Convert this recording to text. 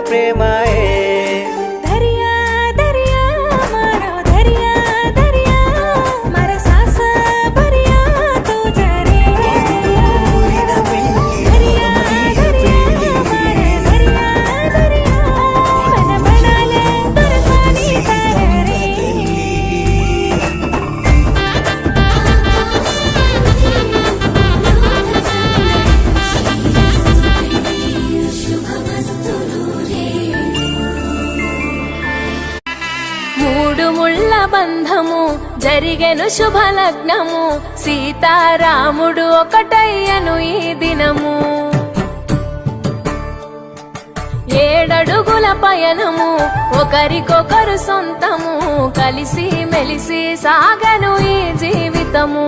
ప్రేమాయే బంధము జరిగెను శుభలగ్నము సీతారాముడు ఒకటయ్యను ఈ దినము 7 అడుగుల పయనము ఒకరికొకరు సొంతము కలిసి మెలిసి సాగను ఈ జీవితము